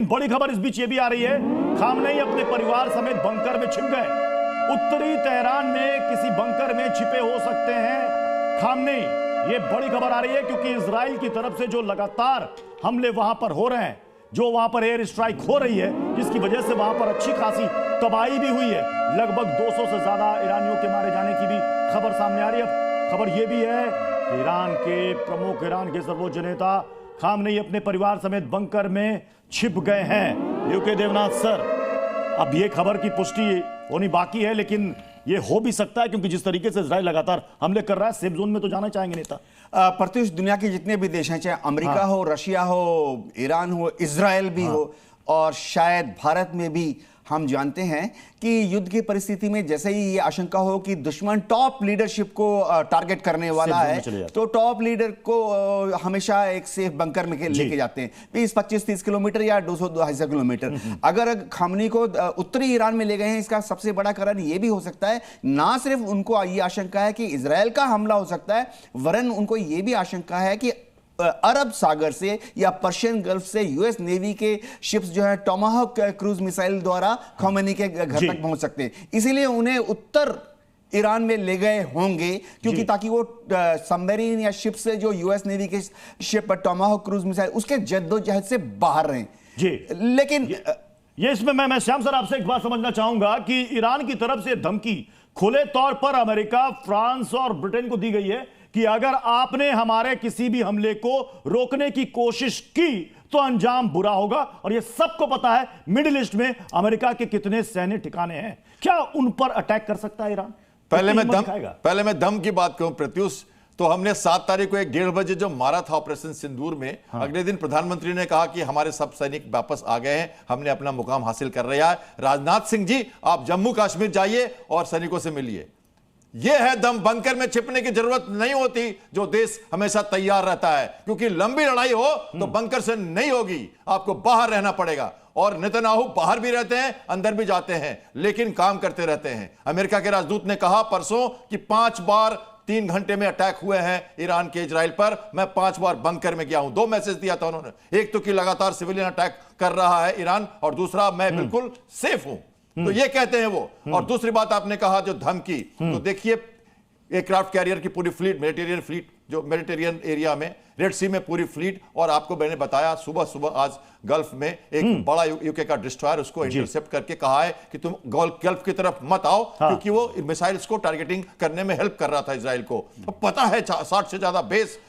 बड़ी खबर इस बीच ये भी आ रही है, खामनेई अपने परिवार समेत बंकर में छिप गए। उत्तरी तेहरान में किसी बंकर में छिपे हो सकते हैं खामनेई। ये बड़ी खबर आ रही है क्योंकि इजराइल की तरफ से जो लगातार हमले वहां पर हो रहे हैं, जो वहां पर एयर स्ट्राइक हो रही है, जिसकी वजह से वहां पर अच्छी खासी तबाही भी हुई है। लगभग 200 से ज्यादा ईरानियों के मारे जाने की भी खबर सामने आ रही है। खबर यह भी है कि ईरान के सर्वोच्च नेता खामनेई अपने परिवार समेत बंकर में छिप गए हैं। यूके देवनाथ सर, अब ये खबर की पुष्टि होनी बाकी है, लेकिन ये हो भी सकता है क्योंकि जिस तरीके से इजराइल लगातार हमले कर रहा है, सेफ जोन में तो जाना चाहेंगे नेता। प्रत्युष, दुनिया के जितने भी देश हैं, चाहे अमेरिका हो, रशिया हो, ईरान हो, इजराइल भी हो, और शायद भारत में भी, हम जानते हैं कि युद्ध की परिस्थिति में जैसे ही ये आशंका हो कि दुश्मन टॉप लीडरशिप को टारगेट करने वाला है, तो टॉप लीडर को हमेशा एक सेफ बंकर में लेके जाते हैं, 20-25-30 किलोमीटर या 200-250 किलोमीटर। अगर खामनेई को उत्तरी ईरान में ले गए हैं, इसका सबसे बड़ा कारण ये भी हो सकता है, ना सिर्फ उनको ये आशंका है कि इजराइल का हमला हो सकता है, वरन उनको ये भी आशंका है कि अरब सागर से या पर्शियन गल्फ से यूएस नेवी के शिप्स जो है टोमाहॉक क्रूज मिसाइल द्वारा खामनेई के घर तक पहुंच सकते हैं। इसीलिए उन्हें उत्तर ईरान में ले गए होंगे, क्योंकि ताकि वो सबमरीन या शिप से जो यूएस नेवी के शिप टोमाहॉक क्रूज मिसाइल उसके जद्दोजहद से बाहर रहें। जी, लेकिन ये इसमें मैं श्याम सर आपसे एक बात समझना चाहूंगा कि ईरान की तरफ से धमकी खुले तौर पर अमेरिका, फ्रांस और ब्रिटेन को दी गई है कि अगर आपने हमारे किसी भी हमले को रोकने की कोशिश की तो अंजाम बुरा होगा। और यह सबको पता है मिडिल ईस्ट में अमेरिका के कितने सैन्य ठिकाने हैं, क्या उन पर अटैक कर सकता है ईरान? पहले मैं दम की बात कहूं प्रत्युष, तो हमने 7 तारीख को 1:30 बजे जो मारा था ऑपरेशन सिंदूर में, अगले दिन प्रधानमंत्री ने कहा कि हमारे सब सैनिक वापस आ गए हैं, हमने अपना मुकाम हासिल कर रहा है। राजनाथ सिंह जी, आप जम्मू कश्मीर जाइए और सैनिकों से मिलिए। यह है दम। बंकर में छिपने की जरूरत नहीं होती, जो देश हमेशा तैयार रहता है, क्योंकि लंबी लड़ाई हो तो बंकर से नहीं होगी, आपको बाहर रहना पड़ेगा। और नेतन्याहू बाहर भी रहते हैं, अंदर भी जाते हैं, लेकिन काम करते रहते हैं। अमेरिका के राजदूत ने कहा परसों कि 5 बार 3 घंटे में अटैक हुए हैं ईरान के इजराइल पर, मैं 5 बार बंकर में गया हूं। 2 मैसेज दिया था उन्होंने, एक तो कि लगातार सिविलियन अटैक कर रहा है ईरान, और दूसरा मैं बिल्कुल सेफ हूं। तो ये कहते हैं वो। और दूसरी बात आपने कहा जो धमकी, तो देखिए एयरक्राफ्ट कैरियर की पूरी फ्लीट, मेडिटेरियन फ्लीट, जो मेडिटेरियन एरिया में, रेड सी में पूरी फ्लीट, और आपको मैंने बताया सुबह सुबह आज गल्फ में एक बड़ा यूके का डिस्ट्रॉयर, उसको इंटरसेप्ट करके कहा है कि तुम गल्फ की तरफ मत आओ, क्योंकि वो मिसाइल्स को टारगेटिंग करने में हेल्प कर रहा था इजराइल को। तो पता है 60 से ज्यादा बेस